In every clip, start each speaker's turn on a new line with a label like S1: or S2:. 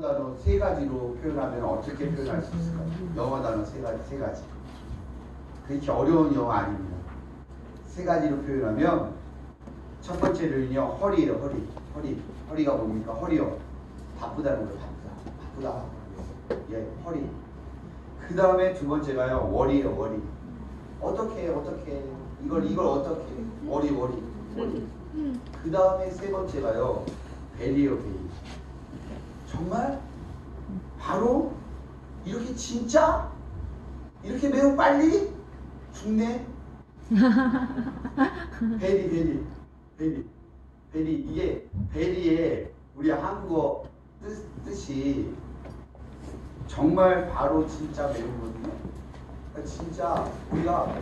S1: 단어 세 가지로 표현하면 어떻게 표현할 수 있을까요? 영어 단어 세 가지. 그렇게 어려운 영어 아닙니다. 세 가지로 표현하면 첫 번째는요, 허리예요. 허리가 뭡니까? 허리요. 바쁘다는 거예요. 바쁘다. 예, 허리. 그 다음에 두 번째가요, 월이에요. 월이. 어떻게 이걸 어떻게 월이. 그 다음에 세 번째가요, 벨이에요. 벨. 정말 바로 이렇게 진짜 이렇게 매우 빨리 죽네. 벨이 이게 벨이의 우리 한국어 뜻이 정말 바로 진짜 매우거든요. 그러니까 진짜 우리가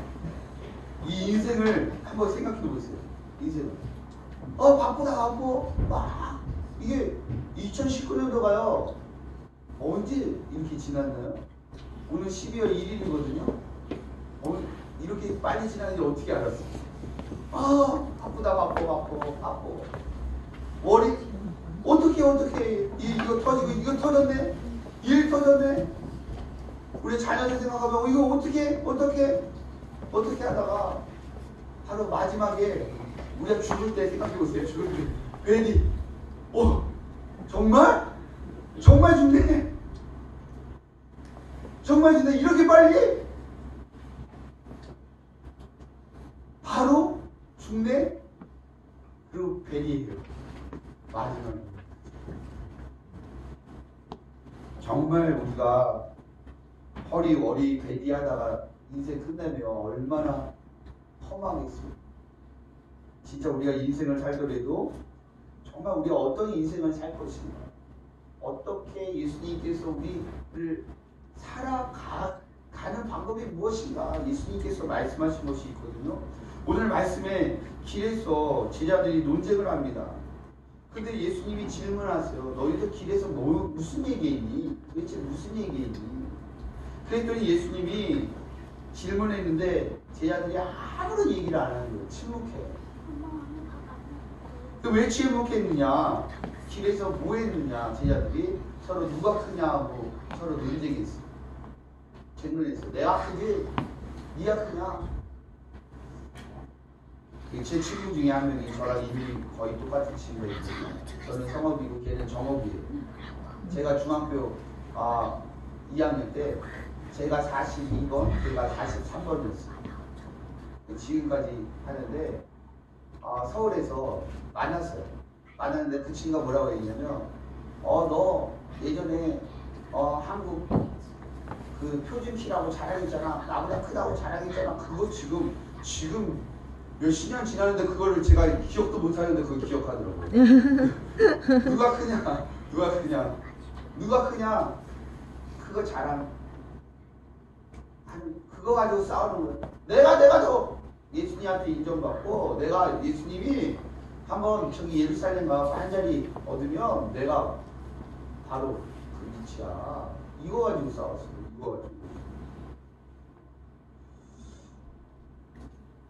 S1: 이 인생을 한번 생각해 보세요. 인생을 바쁘다 막 이게 2019년도가요 언제 이렇게 지났나요? 오늘 12월 1일이거든요. 오늘 이렇게 빨리 지나는지 어떻게 알았어? 바쁘다 바빠. 월이 어떻게 이거 터지고 이거 터졌네. 일 터졌네. 우리 자녀들 생각하면 이거 어떻게 하다가 바로 마지막에 우리가 죽을 때 생각해보세요. 죽을 때 괜히 정말 죽네. 이렇게 빨리 바로 죽네. 그리고 벨이에요. 마지막에 정말 우리가 허리 월이 벨이 하다가 인생 끝내면 얼마나 허망했어요. 진짜 우리가 인생을 살더라도 정말 우리가 어떤 인생을 살 것인가, 어떻게 예수님께서 우리를 살아가는 방법이 무엇인가 예수님께서 말씀하신 것이 있거든요. 오늘 말씀에 길에서 제자들이 논쟁을 합니다. 근데 예수님이 질문하세요. 너희들 길에서 무슨 얘기했니? 도대체 무슨 얘기했니? 그랬더니 예수님이 질문했는데 제자들이 아무런 얘기를 안 하는 거예요. 침묵해요. 왜 침묵했느냐? 길에서 뭐 했느냐? 제자들이 서로 누가 크냐고 서로 논쟁했어요. 질문했어요. 내가 크지? 네가 크냐? 제 친구 중에 한 명이 저랑 이름이 거의 똑같은 친구예요. 저는 성업이고 걔는 정업이에요. 제가 중학교 2학년 때 제가 42번, 걔가 43번이었어요. 지금까지 하는데 서울에서 만났어요. 만났는데 그 친구가 뭐라고 했냐면 너 예전에 한국 그 표준시라고 자랑했잖아. 나보다 크다고 자랑했잖아. 그거 지금 몇십 년 지났는데 그거를 제가 기억도 못하는데 그걸 기억하더라고요. 누가 크냐 그거 자랑 그거 가지고 싸우는 거예요. 내가 더 예수님한테 인정받고 내가 예수님이 한번 저기 예루살렘 가서 한 자리 얻으면 내가 바로 그 위치야. 이거 가지고 싸웠어요. 이거 가지고.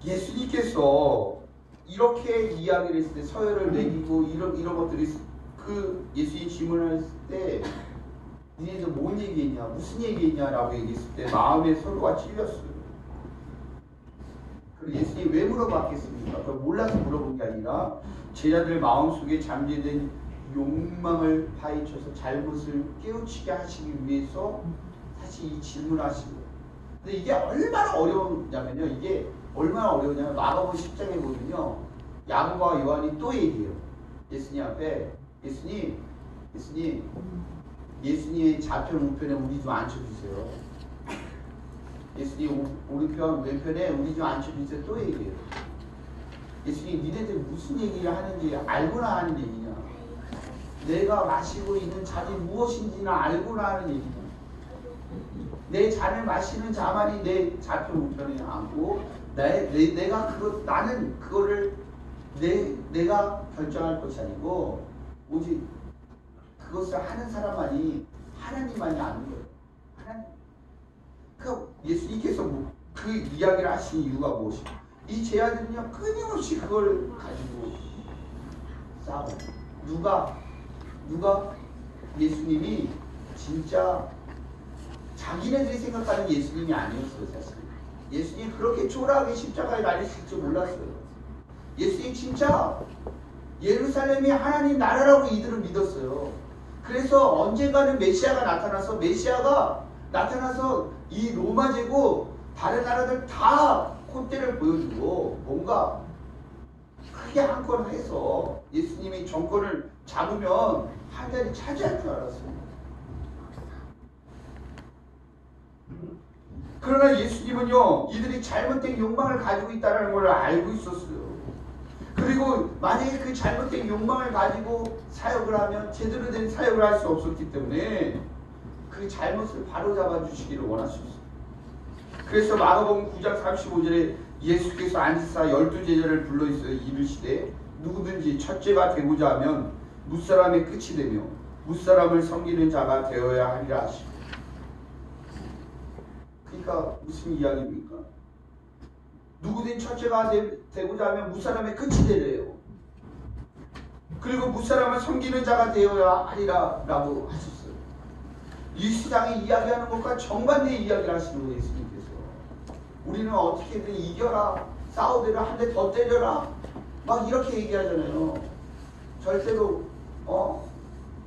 S1: 예수님께서 이렇게 이야기를 했을 때 서열을 매기고 이런 것들이 그 예수님 질문을 했을 때 니네들 뭔 얘기했냐 무슨 얘기했냐라고 얘기했을 때 마음에 서로가 찔렸어요. 그리고 예수님이 왜 물어봤겠습니까? 그걸 몰라서 물어본 게 아니라 제자들 마음속에 잠재된 욕망을 파헤쳐서 잘못을 깨우치게 하시기 위해서 사실 이 질문을 하신 거예요. 근데 이게 얼마나 어려우냐면요. 마가복음 10장에 보면요. 야고보와 요한이 또 얘기해요. 예수님 앞에 예수님의 좌편 우편에 우리 좀 앉혀주세요. 예수님 오른편 왼편에 우리 좀 앉혀주세요. 또 얘기해요. 예수님 니네들 무슨 얘기를 하는지 알고나 하는 얘기냐. 내가 마시고 있는 잔이 무엇인지는 알고나 하는 얘기냐. 내 잔을 마시는 자만이 내 좌편 우편에 앉고 나는 그거를 내가 결정할 것이 아니고 오직 그것을 하는 사람만이 하나님만이 아는 거예요. 하나님. 그러니까 예수님께서 그 이야기를 하신 이유가 무엇이에요? 이 제자들은요 끊임없이 그걸 가지고 싸워요. 누가 예수님이 진짜 자기네들이 생각하는 예수님이 아니었어요. 사실 예수님이 그렇게 초라하게 십자가에 달리실 줄 몰랐어요. 예수님 진짜 예루살렘이 하나님 나라라고 이들은 믿었어요. 그래서 언젠가는 메시아가 나타나서 이 로마 제국 다른 나라들 다 콧대를 보여주고 뭔가 크게 한 건 해서 예수님이 정권을 잡으면 하늘이 차지할 줄 알았어요. 그러나 예수님은요, 이들이 잘못된 욕망을 가지고 있다는 걸 알고 있었어요. 그리고 만약에 그 잘못된 욕망을 가지고 사역을 하면 제대로 된 사역을 할 수 없었기 때문에 그 잘못을 바로잡아 주시기를 원하셨어요. 그래서 마가복음 9장 35절에 예수께서 안지사 12제자를 불러 있어 이르시되 누구든지 첫째가 되고자 하면 무사람의 끝이 되며 무사람을 섬기는 자가 되어야 하리라 하시고. 그러니까 무슨 이야기입니까? 누구든 첫째가 되고자 하면 무사람의 끝이 되래요. 그리고 무사람을 섬기는 자가 되어야 하리라 라고 하셨어요. 이 시장이 이야기하는 것과 정반대의 이야기를 하시는 거예요. 예수님께서. 우리는 어떻게든 이겨라, 싸우더라, 한 대 더 때려라 막 이렇게 얘기하잖아요. 절대로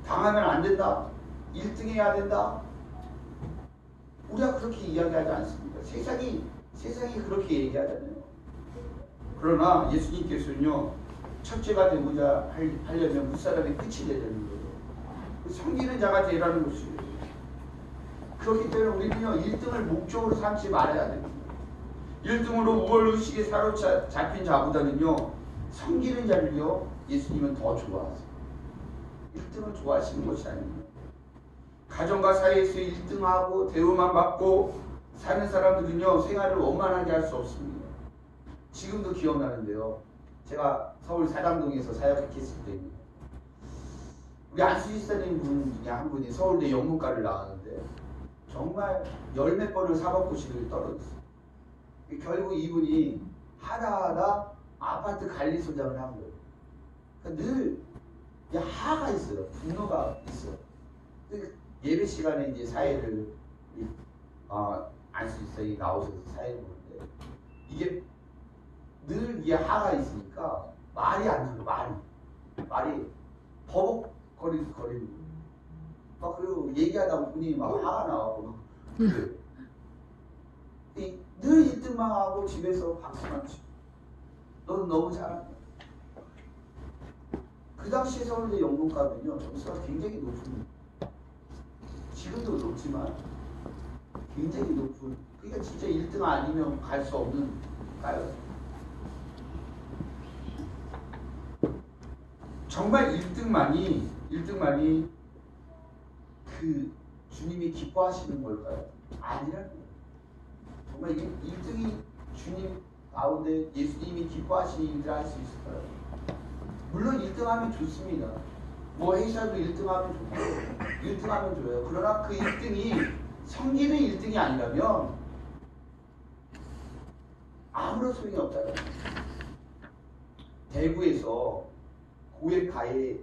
S1: 당하면 안 된다, 1등 해야 된다. 우리가 그렇게 이야기하지 않습니다. 세상이 그렇게 얘기하잖아요. 그러나 예수님께서는요, 첫째가 되고자 하려면 무사람의 끝이 되자는 거예요. 섬기는 자가 되라는 것이에요. 그렇기 때문에 우리는요, 1등을 목적으로 삼지 말아야 됩니다. 1등으로 우월의식에 사로잡힌 자보다는요, 섬기는 자를요, 예수님은 더 좋아하세요. 1등을 좋아하시는 것이 아닙니다. 가정과 사회에서 1등하고 대우만 받고 사는 사람들은요, 생활을 원만하게 할 수 없습니다. 지금도 기억나는데요, 제가 서울 사당동에서 사역했을 때입니다. 우리 안수지사님 분 중에 한 분이 서울대 영문과를 나왔는데 정말 열몇 번을 사법고시를 떨어졌어요. 결국 이분이 하나하나 아파트 관리소장을 한 거예요. 그러니까 늘 하가 있어요. 분노가 있어요. 예배 시간에 이제 사회를 안수지사님이 나오셔서 사회를 보는데 이게 늘 이게 하가 있으니까 말이 안 들어요. 말이 버벅거리는 거예요. 그리고 얘기하다 보니 막 화가 나고 늘 1등만 하고 집에서 박수만 치고 넌 너무 잘한다. 그 당시에 서울대 영문과는요, 점수가 굉장히 높은, 지금도 높지만 굉장히 높은, 그러니까 진짜 1등 아니면 갈 수 없는 과였어요. 정말 1등만이 그 주님이 기뻐하시는 걸까요? 아니라는 거예요. 정말 1등이 주님 가운데 예수님이 기뻐하시는 일을 할 수 있을까요? 물론 1등하면 좋습니다. 뭐 회사도 1등하면 좋고 1등하면 좋아요. 그러나 그 1등이 섬기는 1등이 아니라면 아무런 소용이 없다는 거예요. 대구에서 고액 가해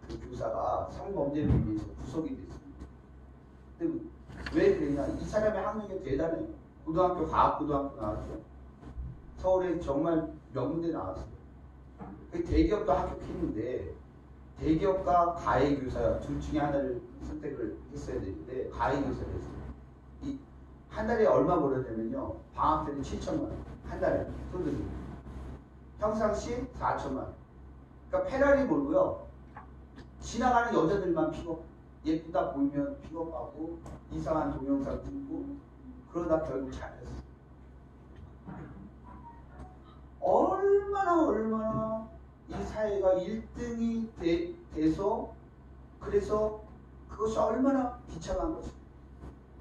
S1: 그 교사가 성범죄를 위해서 구속이 됐습니다. 근데 왜 그러냐? 이 사람의 학력이 대단해요. 고등학교 과학고등학교 나왔죠. 서울에 정말 명문대 나왔어요. 대기업도 합격했는데 대기업과 가해 교사 둘 중에 하나를 선택을 했어야 되는데 가해 교사를 했어요. 한 달에 얼마 벌었냐면요, 방학 때는 7천만 원, 한 달에 소득이. 평상시 4천만 원. 그러니까 페라리 몰고요, 지나가는 여자들만 픽업, 예쁘다 보이면 픽업하고 이상한 동영상 찍고 그러다 결국 잘했어. 얼마나 이 사회가 1등이 돼서, 그래서 그것이 얼마나 비참한 것입니다.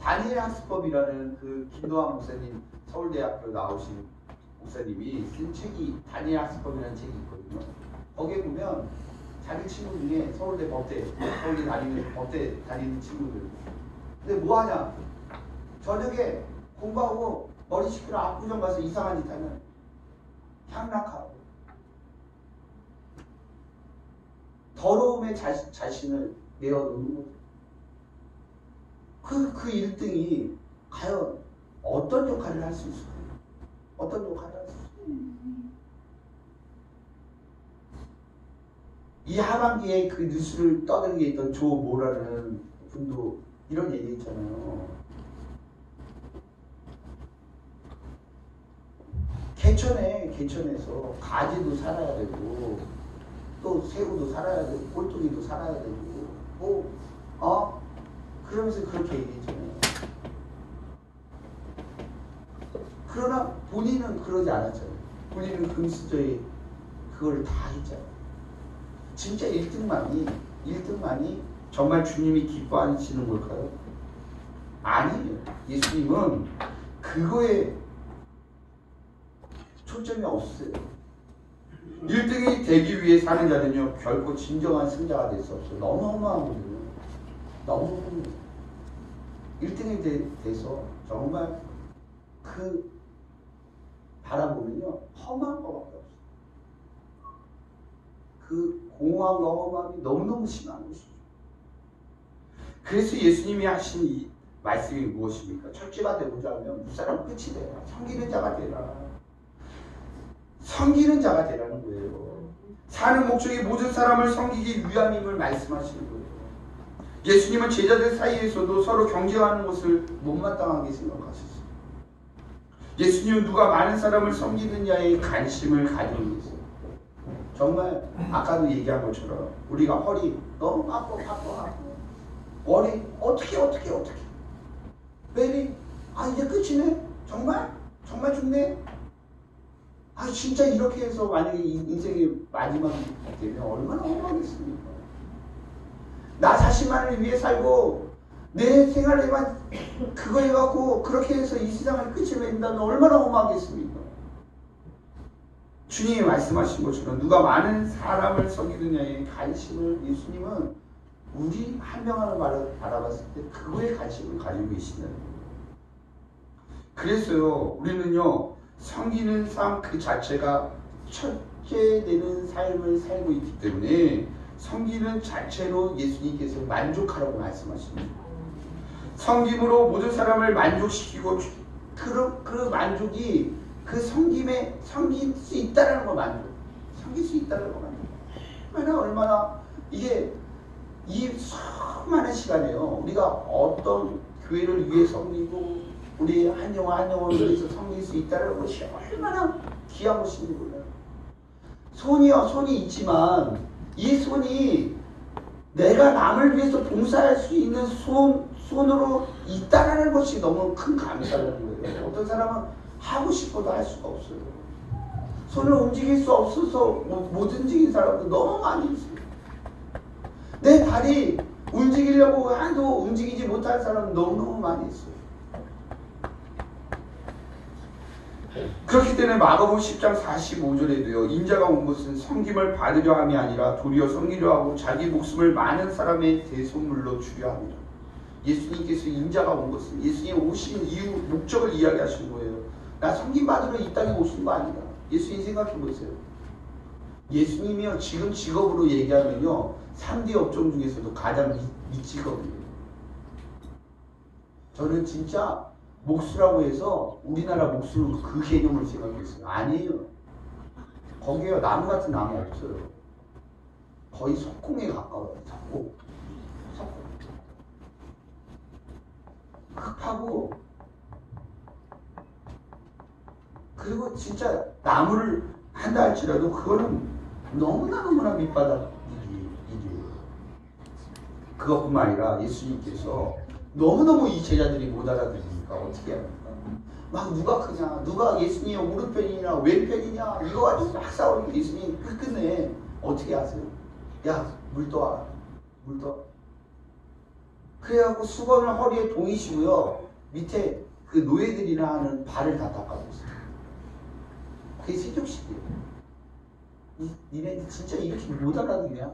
S1: 다니엘 학습법이라는 그 김도환 목사님, 서울대학교 나오신 목사님이 쓴 책이 다니엘 학습법이라는 책이 있거든요. 거기에 보면 자기 친구 중에 서울대 다니면서 법대 다니는 친구들, 근데 뭐 하냐? 저녁에 공부하고 머리 식히러 압구정 가서 이상한 짓 하면 더러움에 자신을 내어놓는 거죠. 그 1등이 과연 어떤 역할을 할 수 있을까요? 어떤 역할을 할 수 있을까요? 이 하반기에 그 뉴스를 떠들게 했던 조 모라는 분도 이런 얘기 했잖아요. 개천에서 가지도 살아야 되고 또 새우도 살아야 되고 꼴뚜기도 살아야 되고 그러면서 그렇게 얘기했잖아요. 그러나 본인은 그러지 않았잖아요. 본인은 금수저에 그걸 다 했잖아요. 진짜 1등만이 정말 주님이 기뻐하시는 걸까요? 아니에요. 예수님은 그거에 초점이 없어요. 1등이 되기 위해 사는 자는요 결코 진정한 승자가 될 수 없어요. 너무 허무하거든요. 너무 허무해요. 1등이 돼서 정말 그 바라보면요 험한 것밖에 없어요. 그 공허함과 험함이 너무너무 심한 것이죠. 그래서 예수님이 하신 이 말씀이 무엇입니까? 첫째가 되고자 하면 무사람 끝이 되라. 섬기는 자가 되라. 섬기는 자가 되라는 거예요. 사는 목적이 모든 사람을 섬기기 위함임을 말씀하시는 거예요. 예수님은 제자들 사이에서도 서로 경쟁하는 것을 못마땅하게 생각하셨어요. 예수님은 누가 많은 사람을 섬기느냐에 관심을 가지고 있어요. 정말 아까도 얘기한 것처럼 우리가 허리 너무 아파 머리 어떻게 매일 이제 끝이네? 정말 죽네? 진짜 이렇게 해서 만약에 인생의 마지막이 되면 얼마나 허무하겠습니까? 나 자신만을 위해 살고 내 생활에만 그거 해갖고 그렇게 해서 이 세상을 끝을 맺는다면 얼마나 허무하겠습니까? 주님이 말씀하신 것처럼 누가 많은 사람을 섬기느냐에 관심을 예수님은 우리 한 명 하나 바라봤을 때 그거에 관심을 가지고 계신다는 거예요. 그래서요 우리는요 섬기는 삶 그 자체가 첫째 되는 삶을 살고 있기 때문에 섬기는 자체로 예수님께서 만족하라고 말씀하십니다. 섬김으로 모든 사람을 만족시키고 그 만족이 그 섬김에 섬길 수 있다는 거 만족. 섬길 수 있다는 거 만족. 얼마나 이게 이 수많은 시간에요. 우리가 어떤 교회를 위해 섬기고 우리 한 영혼을 위해서 섬길 수 있다는 것이 얼마나 귀한 것인지 몰라요. 손이 있지만 이 손이 내가 남을 위해서 봉사할 수 있는 손으로 있다는 것이 너무 큰 감사라는 거예요. 어떤 사람은 하고 싶어도 할 수가 없어요. 손을 움직일 수 없어서 못 움직인 사람도 너무 많이 있어요. 내 발이 움직이려고 해도 움직이지 못할 사람은 너무너무 많이 있어요. 그렇기 때문에 마가복음 10장 45절에도요. 인자가 온 것은 섬김을 받으려 함이 아니라 도리어 섬기려 하고 자기 목숨을 많은 사람의 대속물로 주려 합니다. 예수님께서 인자가 온 것은 예수님 오신 이유 목적을 이야기하시는 거예요. 나 섬김 받으러 이 땅에 오신 거 아니다. 예수님 생각해 보세요. 예수님이요 지금 직업으로 얘기하면요 3D 업종 중에서도 가장 밑직업이에요. 저는 진짜 목수라고 해서 우리나라 목수는 그 개념을 생각했어요. 아니에요. 거기에 나무 같은 나무 없어요. 거의 석공에 가까워요. 석공. 흡하고 그리고 진짜 나무를 한다 할지라도 그거는 너무나 밑바닥 일이에요. 그것뿐만 아니라 예수님께서 너무너무 이 제자들이 못 알아들으니까 어떻게 합니까? 막 누가 크냐, 누가 예수님 오른편이냐 왼편이냐 이거 가지고 막 싸우니까 예수님 끝내 어떻게 하세요? 야, 물 떠와. 그래갖고 수건을 허리에 동이시고요 밑에 그 노예들이나 하는 발을 다 닦아줬어요. 그게 세족식이에요. 니네들 진짜 이렇게 못 알아듣냐?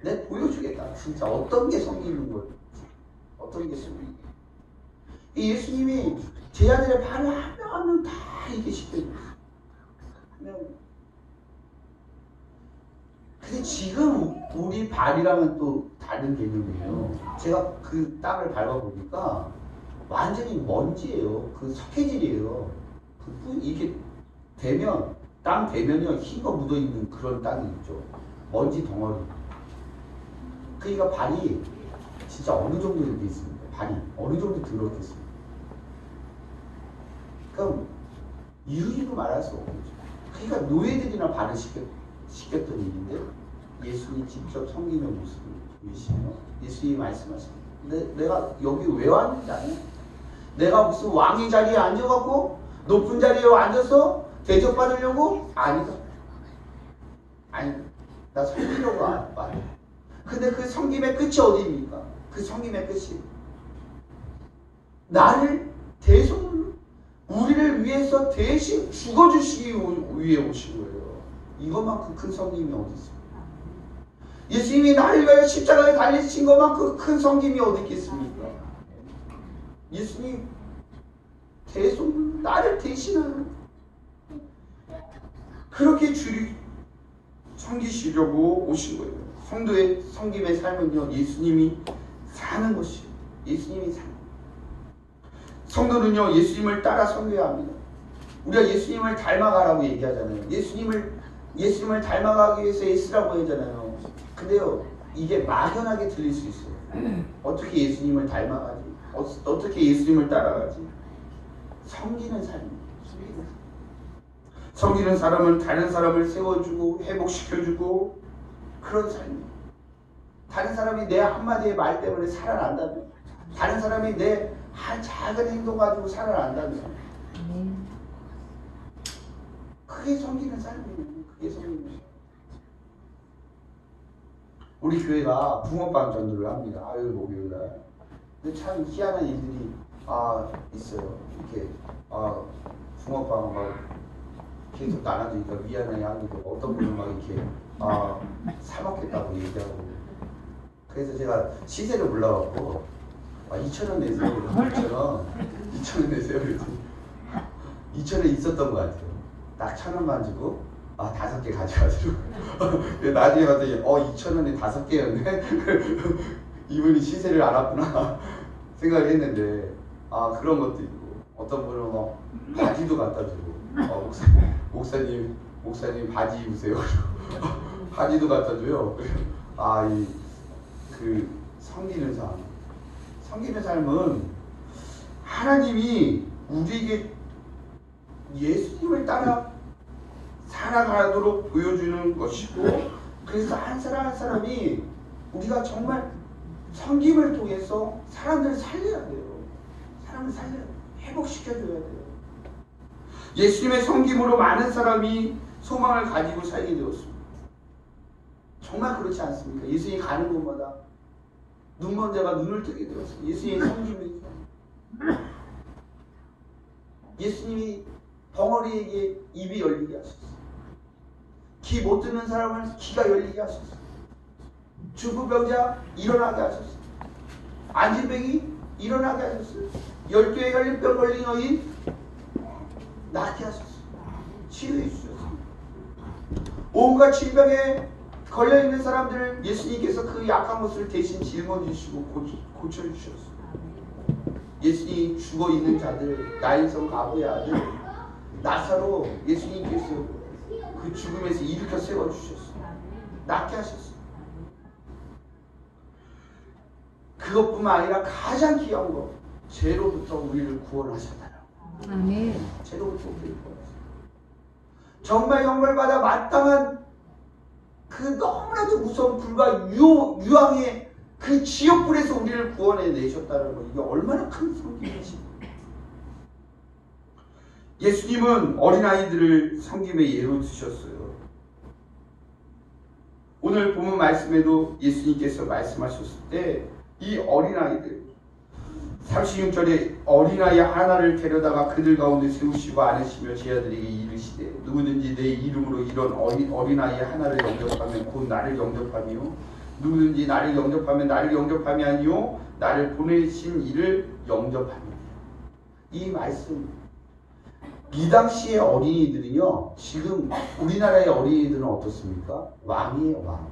S1: 내가 보여주겠다. 진짜 어떤 게 섬기는 거지? 어떤 게 섬기는 거지? 예수님이 제자들의 발을 한 명 한 명 다 이렇게 씻겨줬어요. 근데 지금 우리 발이랑은 또 다른 개념이에요. 제가 그 땅을 밟아보니까 완전히 먼지예요. 그 석회질이에요. 이렇게 되면 땅 대면이 흰 거 묻어있는 그런 땅이 있죠. 먼지 덩어리. 그러니까 발이 진짜 어느 정도 이렇게 있습니다. 발이 어느 정도 더럽겠습니다. 그럼 이루지도 말할 수 없죠. 그러니까 노예들이나 발을 시켰던 일인데 예수님이 직접 섬기는 모습을 보이시며 예수님이 말씀하십니다. 내가 여기 왜 왔는지 아냐? 내가 무슨 왕의 자리에 앉아갖고 높은 자리에 앉아서 대접받으려고? 아니다. 아니다. 나 섬기려고 왔다. 근데 그 섬김의 끝이 어디입니까? 그 섬김의 끝이 나를 대속물로 우리를 위해서 대신 죽어주시기 위해 오신 거예요. 이것만큼 큰 섬김이 어디 있습니까? 예수님이 나를 위하여 십자가에 달리신 것만큼 큰 섬김이 어디 있겠습니까? 예수님 대속물로 나를 대신하는 그렇게 주를 섬기시려고 오신 거예요. 성도의 섬김의 삶은요, 예수님이 사는 것이에요. 예수님이 사는 거예요. 성도는요, 예수님을 따라 섬겨야 합니다. 우리가 예수님을 닮아가라고 얘기하잖아요. 예수님을 닮아가기 위해서 애쓰라고 하잖아요. 근데요, 이게 막연하게 들릴 수 있어요. 어떻게 예수님을 닮아가지? 어떻게 예수님을 따라가지? 섬기는 삶입니다. 섬기는 사람은 다른 사람을 세워주고 회복시켜주고 그런 삶이에요. 다른 사람이 내 한마디의 말 때문에 살아난다면, 다른 사람이 내 한 작은 행동 가지고 살아난다면 그게 섬기는 삶이에요. 그게 섬기는 삶. 우리 교회가 붕어빵 전도를 합니다. 아유 목요일날. 근데 참 희한한 일들이 있어요. 이렇게 붕어빵 막 계속 나눠주니까 미안해 하는데 어떤 분은 막 이렇게 사 먹겠다고 얘기하고. 그래서 제가 시세를 몰라갖고 2,000원 내세요. 2,000원 내세요. 그랬더니 2,000원 있었던 것 같아요. 딱 1,000원만 주고 5개 가져가시고 나중에 봤더니 2,000원에 5개였네. 이분이 시세를 알았구나 생각을 했는데 그런 것도 있고 어떤 분은 막 바지도 갖다 주고 목사님 바지 입으세요. 바지도 갖다 줘요. 그 섬기는 삶은 하나님이 우리에게 예수님을 따라 살아가도록 보여주는 것이고, 그래서 한 사람 한 사람이 우리가 정말 섬김을 통해서 사람들을 살려야 돼요. 사람을 살려야 돼요. 회복시켜줘야 돼요. 예수님의 섬김으로 많은 사람이 소망을 가지고 살게 되었습니다. 정말 그렇지 않습니까? 예수님이 가는 곳마다 눈먼 자가 눈을 뜨게 되었습니다. 예수님의 섬김이. 예수님이 벙어리에게 입이 열리게 하셨어요. 귀 못 듣는 사람을 귀가 열리게 하셨어요. 중풍병자 일어나게 하셨어요. 안진뱅이 일어나게 하셨어요. 12에 열린 뼈 걸린 여인 낫게 하셨어요. 치유해 주셨어요. 온갖 질병에 걸려있는 사람들을 예수님께서 그 약한 것을 대신 짊어지시고 고쳐주셨어요. 예수님 죽어있는 자들, 나인성 가부의 아들 나사로 예수님께서 그 죽음에서 일으켜 세워주셨어요. 낫게 하셨어요. 그것뿐만 아니라 가장 귀한 것, 죄로부터 우리를 구원하셨다라고.
S2: 아멘.
S1: 죄로부터 우리를 구원하셨다. 정말 영벌받아 마땅한 그 너무나도 무서운 불과 유황의 그 지옥불에서 우리를 구원해 내셨다는 거, 이게 얼마나 큰 섬김이신가. 예수님은 어린아이들을 섬김의 예로 드셨어요. 오늘 본문 말씀에도 예수님께서 말씀하셨을 때 이 어린아이들 36절에 어린아이 하나를 데려다가 그들 가운데 세우시고 안으시며 제 아들에게 이르시되 누구든지 내 이름으로 이런 어린아이 하나를 영접하면 곧 나를 영접하며 누구든지 나를 영접하면 나를 영접함이 아니요 나를 보내신 이를 영접합니다. 이 말씀 이 당시의 어린이들은요, 지금 우리나라의 어린이들은 어떻습니까? 왕이에요, 왕.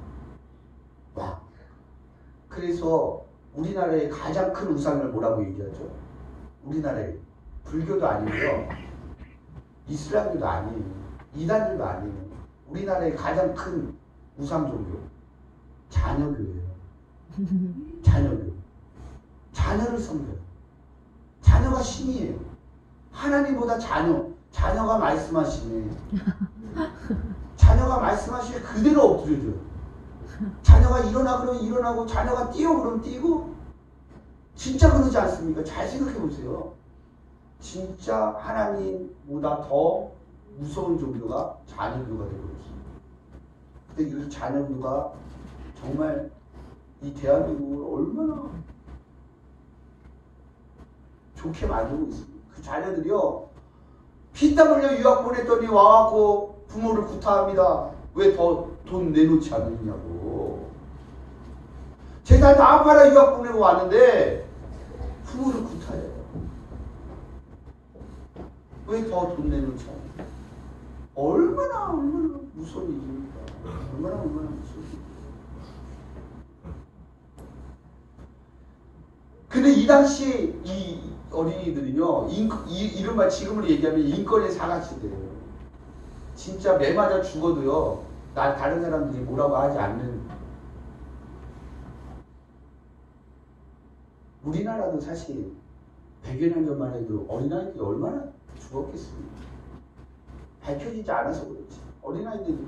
S1: 왕. 그래서 우리나라의 가장 큰 우상을 뭐라고 얘기하죠? 우리나라에 불교도 아니고요, 이슬람교도 아니에요, 이단들도 아니에요. 우리나라의 가장 큰 우상 종교, 자녀교예요. 자녀교. 자녀를 섬겨요. 자녀가 신이에요. 하나님보다 자녀가 말씀하시네. 자녀가 말씀하시면 그대로 엎드려줘요. 자녀가 일어나 그러면 일어나고, 자녀가 뛰어 그러면 뛰고. 진짜 그러지 않습니까? 잘 생각해 보세요. 진짜 하나님보다 더 무서운 종교가 자녀교가 되고 있습니다. 근데 이 자녀교가 정말 이 대한민국을 얼마나 좋게 만들고 있습니다. 그 자녀들이요, 피땀 흘려 유학 보냈더니 와갖고 부모를 구타합니다. 왜 더 돈 내놓지 않느냐고. 재산 다 팔아 유학 보내고 왔는데 부모를 구타해요. 왜 더 돈 내놓지 않느냐. 얼마나 무서운 일입니까? 얼마나 무서운 일입니까? 근데 이 당시 이 어린이들은요, 이른바 지금으로 얘기하면 인권의 사각지대예요. 진짜 매 맞아 죽어도요, 날 다른 사람들이 뭐라고 하지 않는. 우리나라도 사실 100여 년 전만 해도 어린아이들이 얼마나 죽었겠습니까? 밝혀지지 않아서 그렇지. 어린아이들이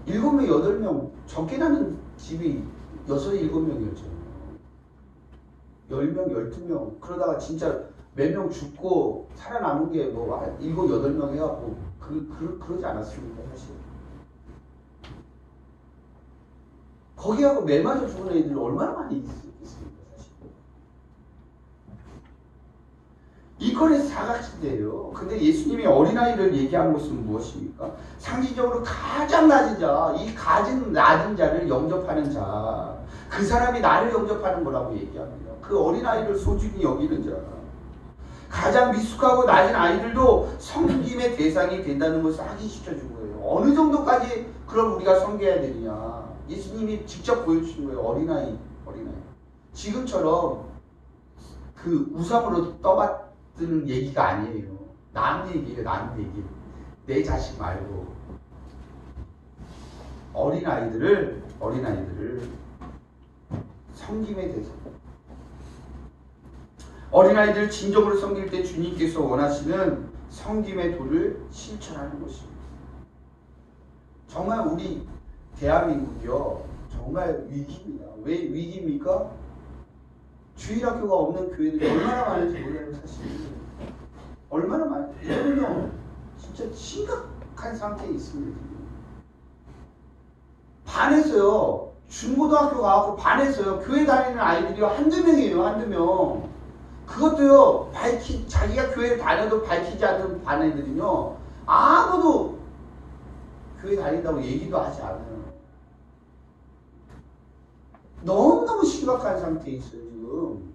S1: 7명, 8명, 적게 나는 집이 6, 7명이었잖아요. 10명, 12명. 그러다가 진짜 몇 명 죽고 살아남은 게 뭐 7, 8명 해갖고 그러지 않았습니까, 사실. 거기하고 매 맞아 죽은 애들이 얼마나 많이 있겠습니까, 사실. 인권의 사각지대예요. 근데 예수님이 어린아이를 얘기한 것은 무엇입니까? 상징적으로 가장 낮은 자, 이 가장 낮은 자를 영접하는 자, 그 사람이 나를 영접하는 거라고 얘기합니다. 그 어린아이를 소중히 여기는 자, 가장 미숙하고 낮은 아이들도 섬김의 대상이 된다는 것을 확인시켜준 거예요. 어느 정도까지 그럼 우리가 섬겨야 되느냐. 예수님이 직접 보여주신 거예요. 어린아이. 지금처럼 그 우상으로 떠받드는 얘기가 아니에요. 남 얘기예요. 남 얘기. 내 자식 말고. 어린아이들을 섬김의 대상. 어린아이들을 진정으로 섬길 때 주님께서 원하시는 섬김의 도를 실천하는 것입니다. 정말 우리 대한민국이요, 정말 위기입니다. 왜 위기입니까? 주일학교가 없는 교회들이 얼마나 많은지 몰라요, 사실. 얼마나 많은지. 이거는요, 진짜 심각한 상태에 있습니다. 반에서요, 중고등학교 가고 반에서요, 교회 다니는 아이들이 한두 명이에요, 한두 명. 그것도요, 자기가 교회를 다녀도 밝히지 않는 반 애들은요, 아무도 교회 다닌다고 얘기도 하지 않아요. 너무너무 심각한 상태에 있어요, 지금.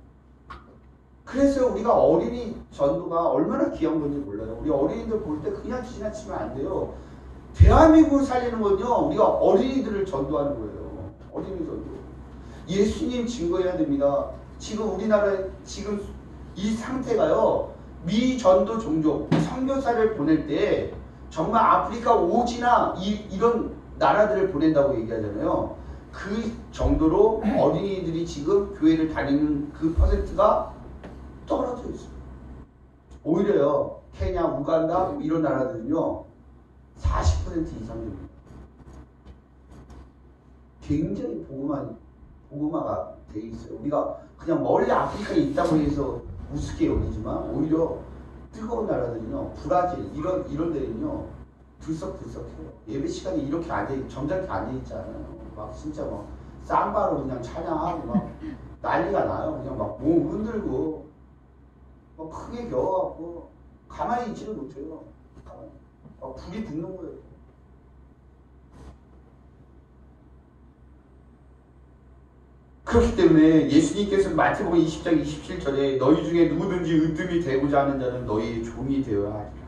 S1: 그래서 우리가 어린이 전도가 얼마나 귀한 건지 몰라요. 우리 어린이들 볼 때 그냥 지나치면 안 돼요. 대한민국을 살리는 건요, 우리가 어린이들을 전도하는 거예요. 어린이 전도. 예수님 증거해야 됩니다. 지금 우리나라, 지금 이 상태가요, 미 전도 종족, 선교사를 보낼 때 정말 아프리카 오지나 이런 나라들을 보낸다고 얘기하잖아요. 그 정도로 어린이들이 지금 교회를 다니는 그 퍼센트가 떨어져 있어요. 오히려요, 케냐, 우간다 이런 나라들은요, 40% 이상 됩니다. 굉장히 복음화가 돼 있어요. 우리가 그냥 멀리 아프리카에 있다고 해서 우습게 여기지만 오히려 뜨거운 나라들은요, 브라질 이런 데는요, 들썩들썩해요. 예배 시간에 이렇게 점잖게 앉아있지 않아요. 막 진짜 막 쌈바로 그냥 찬양하고 막 난리가 나요. 그냥 막 몸 흔들고 막 크게 겨워갖고 가만히 있지를 못해요. 막 불이 붙는 거예요. 그렇기 때문에 예수님께서 마태복음 20장 27절에 너희 중에 누구든지 으뜸이 되고자 하는 자는 너희의 종이 되어야 하리라.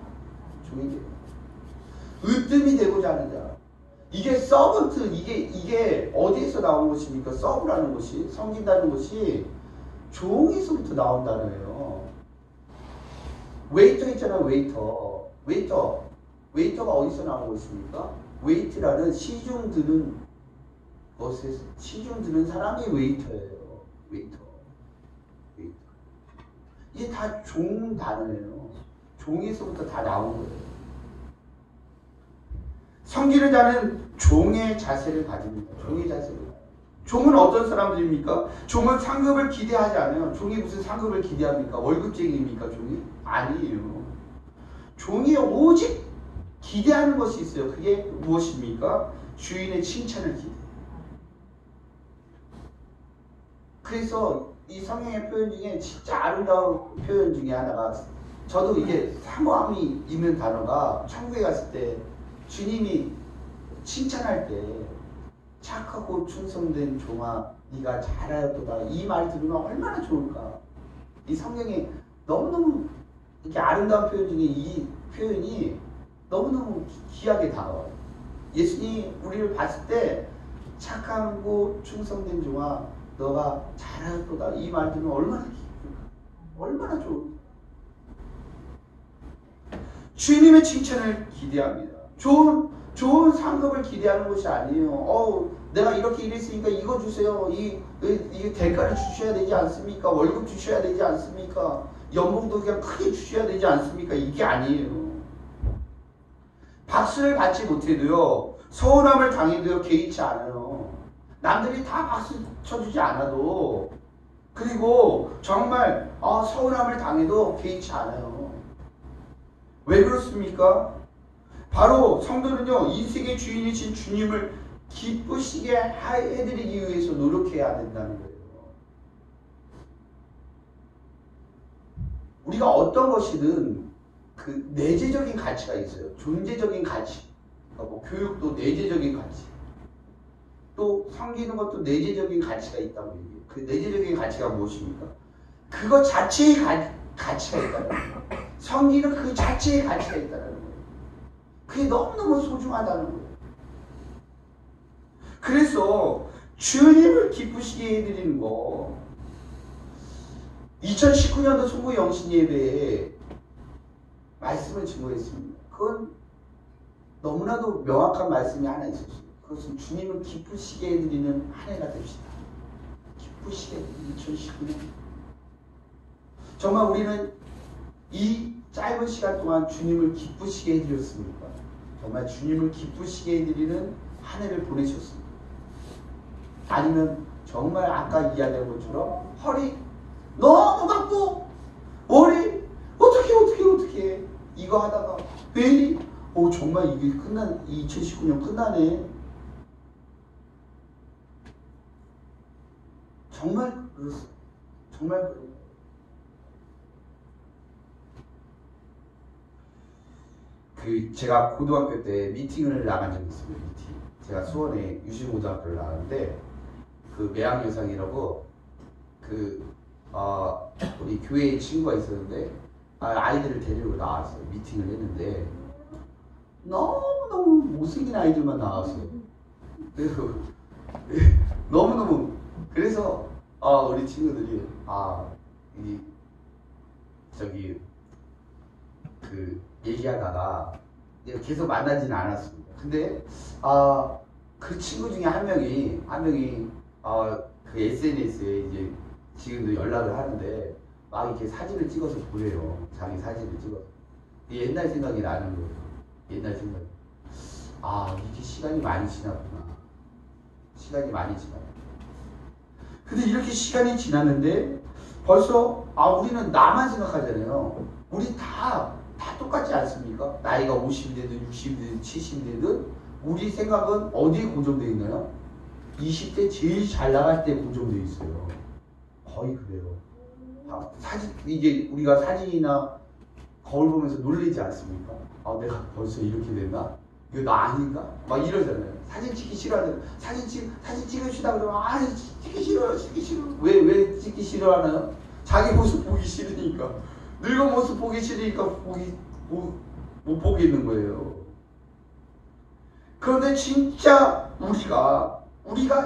S1: 종이 되고 으뜸이 되고자 하는 자. 이게 서번트, 이게 어디에서 나온 것입니까? 서브라는 것이, 섬긴다는 것이 종에서부터 나온 단어예요. 웨이터 있잖아, 웨이터가 어디서 나온 것입니까? 웨이트라는 시중 드는 것에서, 시중 드는 사람이 웨이터예요. 웨이터. 이게 다 종 단어예요. 종에서부터 다 나온 거예요. 섬기는 자는 종의 자세를 가집니다. 종의 자세를. 종은 어떤 사람들입니까? 종은 상급을 기대하지 않아요. 종이 무슨 상급을 기대합니까? 월급쟁이입니까? 종이? 아니에요. 종이 오직 기대하는 것이 있어요. 그게 무엇입니까? 주인의 칭찬을 기대해요. 그래서 이 성경의 표현 중에 진짜 아름다운 표현 중에 하나가, 저도 이게 사모함이 있는 단어가, 천국에 갔을 때 주님이 칭찬할 때 착하고 충성된 종아 네가 잘하였도다, 이 말 들으면 얼마나 좋을까. 이 성경에 너무너무 이렇게 아름다운 표현 중에 이 표현이 너무너무 귀하게 다가와요. 예수님이 우리를 봤을 때 착하고 충성된 종아 너가 잘하였도다, 이 말 들으면 얼마나 기쁠까, 얼마나 좋을까. 주님의 칭찬을 기대합니다. 좋은 상급을 기대하는 것이 아니에요. 내가 이렇게 일했으니까 이거 주세요. 이 대가를 주셔야 되지 않습니까? 월급 주셔야 되지 않습니까? 연봉도 그냥 크게 주셔야 되지 않습니까? 이게 아니에요. 박수를 받지 못해도요, 서운함을 당해도요, 개의치 않아요. 남들이 다 박수 쳐주지 않아도, 그리고 정말 서운함을 당해도 개의치 않아요. 왜 그렇습니까? 바로 성도는요, 인생의 주인이신 주님을 기쁘시게 해드리기 위해서 노력해야 된다는 거예요. 우리가 어떤 것이든 그 내재적인 가치가 있어요. 존재적인 가치. 그러니까 뭐 교육도 내재적인 가치. 또 섬기는 것도 내재적인 가치가 있다고 얘기해요. 그 내재적인 가치가 무엇입니까? 그것 자체의 가치가 있다는 거예요. 섬기는 그 자체의 가치가 있다는 거예요. 그게 너무너무 소중하다는 거예요. 그래서 주님을 기쁘시게 해드리는 거, 2019년도 송구 영신 예배에 말씀을 증거했습니다. 그건 너무나도 명확한 말씀이 하나 있었어요. 그것은 주님을 기쁘시게 해드리는 한 해가 됩시다. 기쁘시게 해드리는 2019년. 정말 우리는 이 짧은 시간 동안 주님을 기쁘시게 해드렸습니까? 정말 주님을 기쁘시게 해드리는 한 해를 보내셨습니다. 아니면 정말 아까 이야기한 것처럼 허리 너무 바쁘고 머리 어떻게 이거 하다가 왜 정말 이게 2019년 끝나네. 정말 그렇습니다. 정말 그래요. 제가 고등학교 때 미팅을 나간 적이 있습니다. 미팅. 제가 수원에 유신고등학교를 나갔는데, 매학여상이라고 우리 교회에 친구가 있었는데, 아이들을 데리고 나왔어요. 미팅을 했는데 너무너무 못생긴 아이들만 나왔어요. 그래서 너무너무, 그래서 우리 친구들이 얘기하다가 계속 만나지는 않았습니다. 근데 그 친구 중에 한 명이 그 SNS에 이제 지금도 연락을 하는데 막 이렇게 사진을 찍어서 보내요. 자기 사진을 찍어서. 옛날 생각이 나는 거예요. 옛날 생각이. 이게 시간이 많이 지났구나. 시간이 많이 지났구나. 근데 이렇게 시간이 지났는데 벌써 우리는 나만 생각하잖아요. 우리 다 똑같지 않습니까? 나이가 50이 되든 60이 되든 70이 되든 우리 생각은 어디에 고정되어 있나요? 20대 제일 잘 나갈 때 고정되어 있어요. 거의 그래요. 이게 우리가 사진이나 거울 보면서 놀리지 않습니까? 내가 벌써 이렇게 됐나? 이거 나 아닌가? 막 이러잖아요. 사진 찍기 싫어하는, 사진 찍으시다 그러면 찍기 싫어요. 왜 찍기 싫어하나요? 자기 모습 보기 싫으니까. 늙은 모습 보기 싫으니까 못 보겠는 거예요. 그런데 진짜 우리가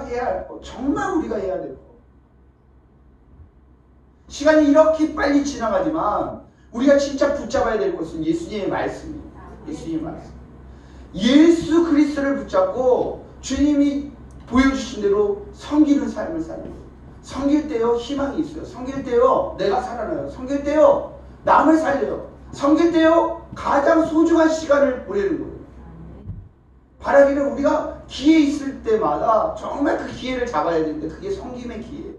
S1: 해야 할 거, 정말 우리가 해야 될 거. 시간이 이렇게 빨리 지나가지만 우리가 진짜 붙잡아야 될 것은 예수님의 말씀입니다. 예수님의 말씀. 예수 그리스도를 붙잡고 주님이 보여주신 대로 섬기는 삶을 사는 거예요. 섬길 때요 희망이 있어요. 섬길 때요 내가 살아나요. 섬길 때요 남을 살려요. 섬길 때요 가장 소중한 시간을 보내는 거예요. 바라기를 우리가 기회 있을 때마다 정말 그 기회를 잡아야 되는데 그게 섬김의 기회예요.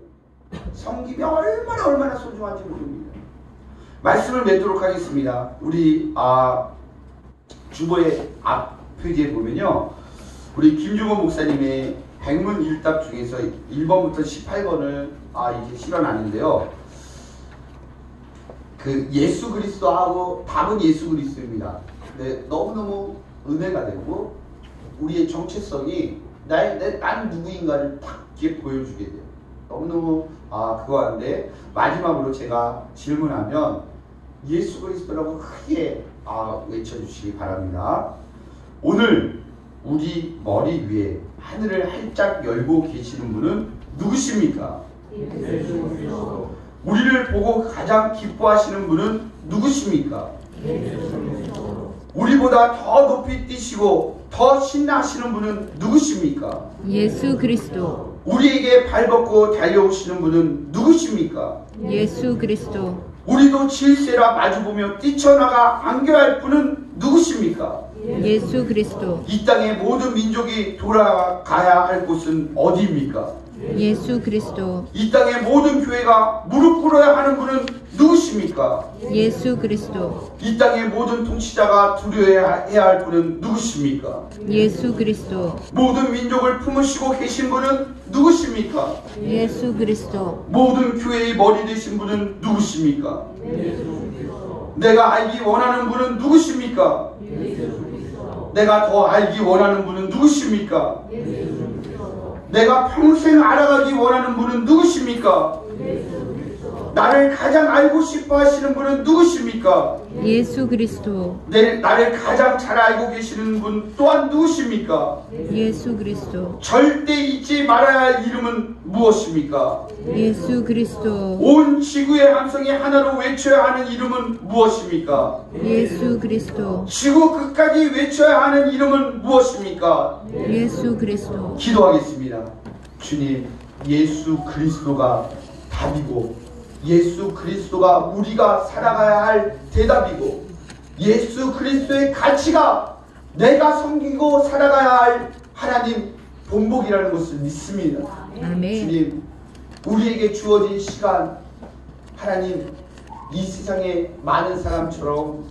S1: 섬김이 얼마나 소중한지 모릅니다. 말씀을 맺도록 하겠습니다. 우리 주보의 앞 페이지에 보면요, 우리 김중원 목사님의 백문일답 중에서 1번부터 18번을 이제 실어놨는데요. 그 예수 그리스도하고 답은 예수 그리스도입니다. 근데 너무너무 은혜가 되고 우리의 정체성이 난 누구인가를 딱 이렇게 보여주게 돼요. 너무너무 그거 하는데 마지막으로 제가 질문하면 예수 그리스도라고 크게 외쳐주시기 바랍니다. 오늘 우리 머리 위에 하늘을 활짝 열고 계시는 분은 누구십니까? 우리를 보고 가장 기뻐하시는 분은 누구십니까? 우리보다 더 높이 뛰시고 더 신나시는 분은 누구십니까?
S2: 예수 그리스도.
S1: 우리에게 발벗고 달려오시는 분은 누구십니까?
S2: 예수 그리스도.
S1: 우리도 질세라 마주보며 뛰쳐나가 안겨할 분은 누구십니까?
S2: 예수 그리스도.
S1: 이 땅의 모든 민족이 돌아가야 할 곳은 어디입니까?
S2: 예수 그리스도.
S1: 이 땅의 모든 교회가 무릎 꿇어야 하는 분은 누구십니까?
S2: 예수 그리스도.
S1: 이 땅의 모든 통치자가 두려워해야 할 분은 누구십니까?
S2: 예수 그리스도.
S1: 모든 민족을 품으시고 계신 분은 누구십니까?
S2: 예수 그리스도.
S1: 모든 교회의 머리 되신 분은 누구십니까? 내가 알기 원하는 분은 누구십니까? 내가 더 알기 원하는 분은 누구십니까? 내가 평생 알아가기 원하는 분은 누구십니까? 나를 가장 알고 싶어 하시는 분은 누구십니까?
S2: 예수 그리스도.
S1: 나를 가장 잘 알고 계시는 분 또한 누구십니까?
S2: 예수 그리스도.
S1: 절대 잊지 말아야 할 이름은 무엇입니까?
S2: 예수 그리스도.
S1: 온 지구의 함성이 하나로 외쳐야 하는 이름은 무엇입니까?
S2: 예수 그리스도.
S1: 지구 끝까지 외쳐야 하는 이름은 무엇입니까?
S2: 예수 그리스도.
S1: 기도하겠습니다. 주님, 예수 그리스도가 답이고 예수 그리스도가 우리가 살아가야 할 대답이고 예수 그리스도의 가치가 내가 섬기고 살아가야 할 하나님 본복이라는 것을 믿습니다.
S2: 아멘.
S1: 주님, 우리에게 주어진 시간, 하나님, 이 세상에 많은 사람처럼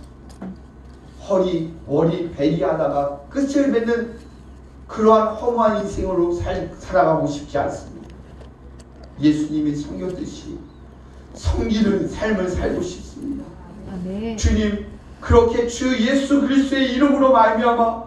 S1: 머리 베리하다가 끝을 맺는 그러한 허무한 인생으로 살아가고 싶지 않습니다. 예수님이 섬겼듯이 섬기는 삶을 살고 싶습니다.
S2: 아멘.
S1: 주님, 그렇게 주 예수 그리스도의 이름으로 말미암아